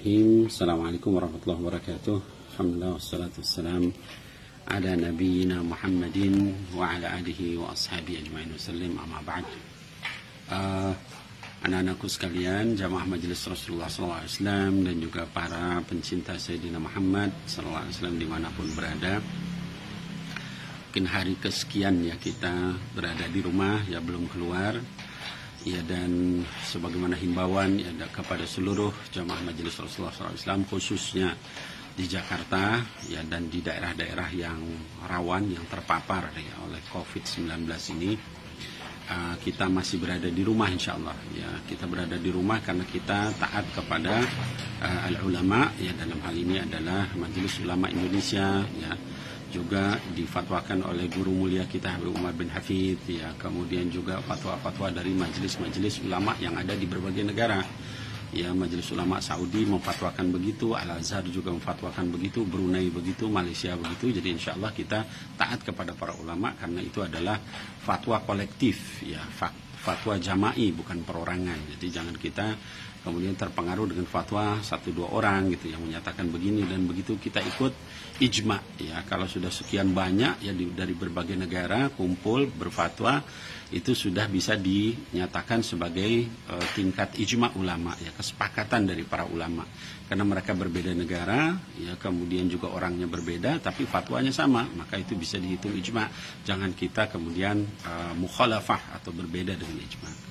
Bismillahirrahmanirrahim. Assalamualaikum warahmatullahi wabarakatuh. Alhamdulillah wassalatu wassalam ala nabiyyina Muhammadin wa ala alihi wa ashabihi ajma'in wasallim, amma ba'd. Anak-anakku sekalian, jamaah majelis Rasulullah SAW dan juga para pencinta Sayyidina Muhammad SAW dimanapun berada. Mungkin hari kesekian ya kita berada di rumah, ya belum keluar. Ya, dan sebagaimana himbauan ya kepada seluruh jamaah majelis Rasulullah SAW khususnya di Jakarta ya dan di daerah-daerah yang rawan yang terpapar ya oleh COVID-19 ini, kita masih berada di rumah insya Allah ya. Kita berada di rumah karena kita taat kepada al-ulama ya, dalam hal ini adalah Majelis Ulama Indonesia ya, juga difatwakan oleh guru mulia kita Habib Umar bin Hafidh ya, kemudian juga fatwa-fatwa dari majelis-majelis ulama yang ada di berbagai negara ya. Majelis Ulama Saudi memfatwakan begitu, Al-Azhar juga memfatwakan begitu, Brunei begitu, Malaysia begitu. Jadi insya Allah kita taat kepada para ulama karena itu adalah fatwa kolektif ya, fatwa jama'i bukan perorangan. Jadi jangan kita kemudian terpengaruh dengan fatwa 1-2 orang gitu yang menyatakan begini dan begitu, kita ikut ijma ya. Kalau sudah sekian banyak ya dari berbagai negara kumpul berfatwa, itu sudah bisa dinyatakan sebagai tingkat ijma ulama ya, kesepakatan dari para ulama. Karena mereka berbeda negara ya, kemudian juga orangnya berbeda tapi fatwanya sama, maka itu bisa dihitung ijma. Jangan kita kemudian mukhalafah atau berbeda dengan ijma.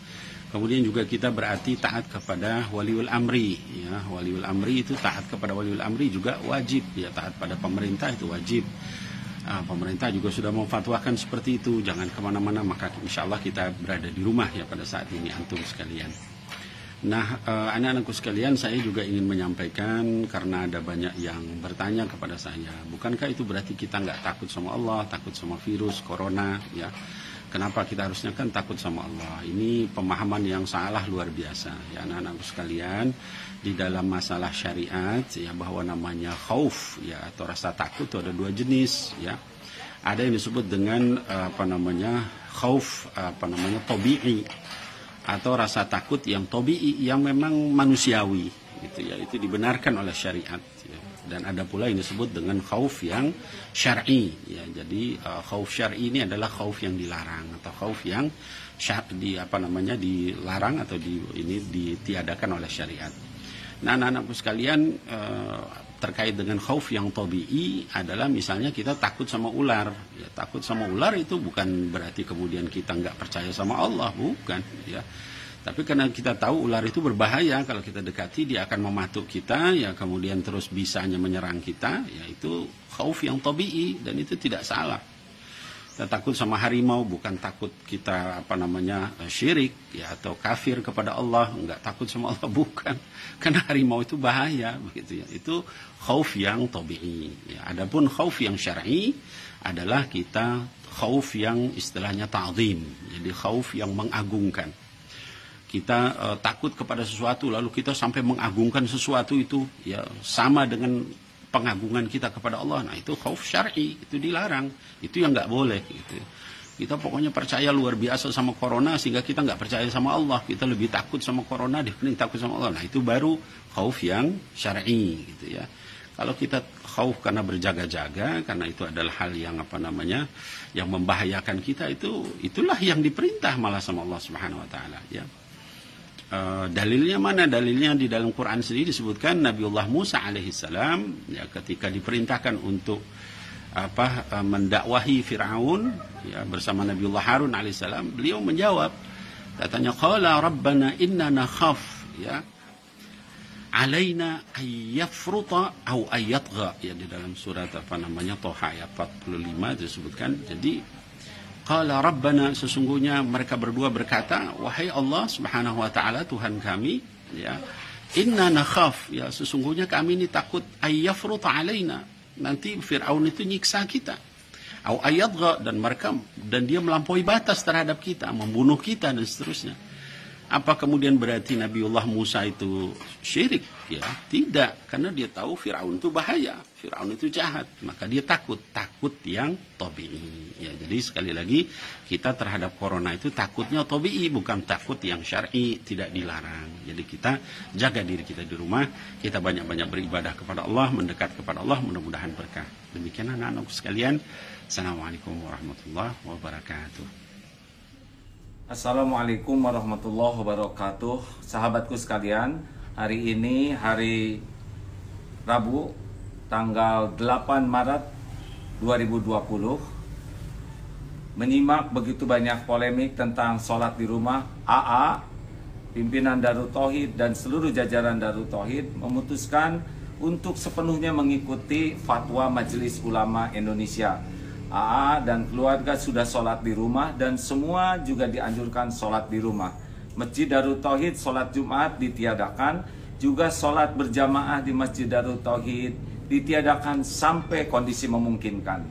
Kemudian juga kita berarti taat kepada waliul amri ya. Waliul amri itu taat kepada waliul amri juga wajib ya, taat pada pemerintah itu wajib. Pemerintah juga sudah memfatwakan seperti itu, jangan kemana-mana, maka insya Allah kita berada di rumah ya pada saat ini antum sekalian. Nah, anak-anakku sekalian, saya juga ingin menyampaikan karena ada banyak yang bertanya kepada saya, bukankah itu berarti kita nggak takut sama Allah, takut sama virus corona ya? Kenapa kita harusnya kan takut sama Allah? Ini pemahaman yang salah luar biasa ya anak-anakku sekalian. Di dalam masalah syariat ya, bahwa namanya khauf ya atau rasa takut itu ada 2 jenis ya. Ada yang disebut dengan khauf tabi'i atau rasa takut yang tabi'i yang memang manusiawi gitu ya. Itu dibenarkan oleh syariat ya. Dan ada pula yang disebut dengan khauf yang syar'i ya. Jadi khauf syar'i ini adalah khauf yang dilarang atau khauf yang dilarang atau ditiadakan oleh syariat. Nah, anak-anakku sekalian, terkait dengan khauf yang tabi'i adalah misalnya kita takut sama ular ya. Takut sama ular itu bukan berarti kemudian kita nggak percaya sama Allah, bukan ya. Tapi karena kita tahu ular itu berbahaya, kalau kita dekati dia akan mematuk kita ya, kemudian terus bisanya menyerang kita ya, itu khauf yang tabi'i dan itu tidak salah. Kita takut sama harimau bukan takut kita syirik ya atau kafir kepada Allah, enggak takut sama Allah, bukan. Karena harimau itu bahaya begitu ya. Itu khauf yang tabi'i ya. Adapun khauf yang syar'i adalah kita khauf yang istilahnya ta'zim. Jadi khauf yang mengagungkan. Kita takut kepada sesuatu lalu kita sampai mengagungkan sesuatu itu ya, sama dengan pengagungan kita kepada Allah. Nah, itu khauf syar'i, itu dilarang, itu yang nggak boleh gitu. Kita pokoknya percaya luar biasa sama corona sehingga kita nggak percaya sama Allah, kita lebih takut sama corona dibanding takut sama Allah. Nah, itu baru khauf yang syar'i gitu ya. Kalau kita khauf karena berjaga-jaga, karena itu adalah hal yang yang membahayakan kita, itulah yang diperintah malah sama Allah Subhanahu wa taala ya. Dalilnya mana? Dalilnya di dalam Quran sendiri disebutkan Nabiullah Musa alaihissalam ya, ketika diperintahkan untuk mendakwahi Fir'aun ya, bersama Nabiullah Harun alaihissalam, beliau menjawab, katanya qala rabbana inna nakhaf ya alaina ayyafruta au ayyatgha ya, di dalam surat Toha ayat 45 disebutkan. Jadi qala rabbana, sesungguhnya mereka berdua berkata, wahai Allah Subhanahu wa taala Tuhan kami ya, inna nakhaf ya, sesungguhnya kami ini takut ayyafruta alaina, nanti Fir'aun itu nyiksa kita, au ayyatgha, dan dia melampaui batas terhadap kita, membunuh kita dan seterusnya. Apa kemudian berarti Nabiullah Musa itu syirik? Ya, tidak, karena dia tahu Firaun itu bahaya, Firaun itu jahat, maka dia takut yang tabi'i. Ya, jadi sekali lagi kita terhadap corona itu takutnya tabi'i, bukan takut yang syar'i, tidak dilarang. Jadi kita jaga diri kita di rumah, kita banyak-banyak beribadah kepada Allah, mendekat kepada Allah, mudah-mudahan berkah. Demikian anak-anakku sekalian. Assalamualaikum warahmatullahi wabarakatuh. Assalamualaikum warahmatullahi wabarakatuh. Sahabatku sekalian, hari ini hari Rabu tanggal 8 Maret 2020, menyimak begitu banyak polemik tentang sholat di rumah. AA, pimpinan Darut Tauhid dan seluruh jajaran Darut Tauhid memutuskan untuk sepenuhnya mengikuti fatwa Majelis Ulama Indonesia. AA dan keluarga sudah sholat di rumah dan semua juga dianjurkan sholat di rumah. Masjid Darut Tauhid sholat Jumat ditiadakan, juga sholat berjamaah di Masjid Darut Tauhid ditiadakan sampai kondisi memungkinkan.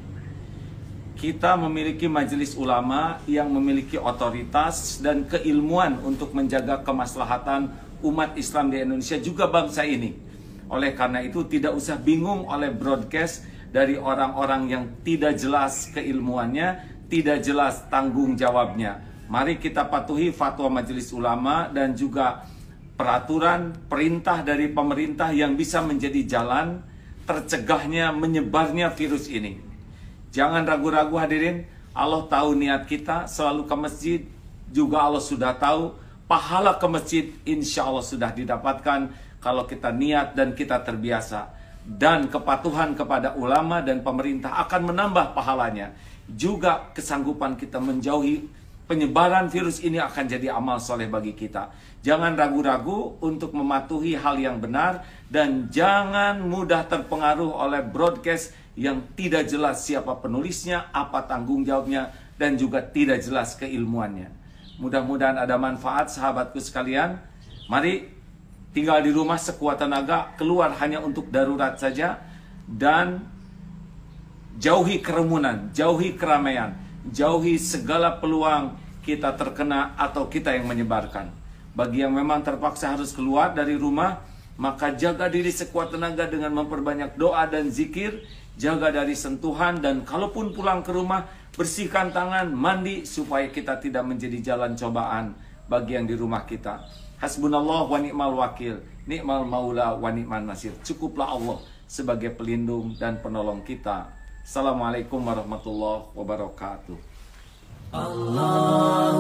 Kita memiliki majelis ulama yang memiliki otoritas dan keilmuan untuk menjaga kemaslahatan umat Islam di Indonesia, juga bangsa ini. Oleh karena itu tidak usah bingung oleh broadcast dari orang-orang yang tidak jelas keilmuannya, tidak jelas tanggung jawabnya. Mari kita patuhi fatwa Majelis Ulama dan juga peraturan, perintah dari pemerintah yang bisa menjadi jalan tercegahnya menyebarnya virus ini. Jangan ragu-ragu hadirin, Allah tahu niat kita selalu ke masjid, juga Allah sudah tahu pahala ke masjid insya Allah sudah didapatkan kalau kita niat dan kita terbiasa. Dan kepatuhan kepada ulama dan pemerintah akan menambah pahalanya. Juga kesanggupan kita menjauhi penyebaran virus ini akan jadi amal soleh bagi kita. Jangan ragu-ragu untuk mematuhi hal yang benar, dan jangan mudah terpengaruh oleh broadcast yang tidak jelas siapa penulisnya, apa tanggung jawabnya, dan juga tidak jelas keilmuannya. Mudah-mudahan ada manfaat sahabatku sekalian. Mari tinggal di rumah sekuat tenaga, keluar hanya untuk darurat saja, dan jauhi kerumunan, jauhi keramaian, jauhi segala peluang kita terkena atau kita yang menyebarkan. Bagi yang memang terpaksa harus keluar dari rumah, maka jaga diri sekuat tenaga dengan memperbanyak doa dan zikir, jaga dari sentuhan, dan kalaupun pulang ke rumah, bersihkan tangan, mandi, supaya kita tidak menjadi jalan cobaan bagi yang di rumah kita. Hasbunallah wa ni'mal wakil, ni'mal maula wa ni'man nasir. Cukuplah Allah sebagai pelindung dan penolong kita. Assalamualaikum warahmatullahi wabarakatuh. Allah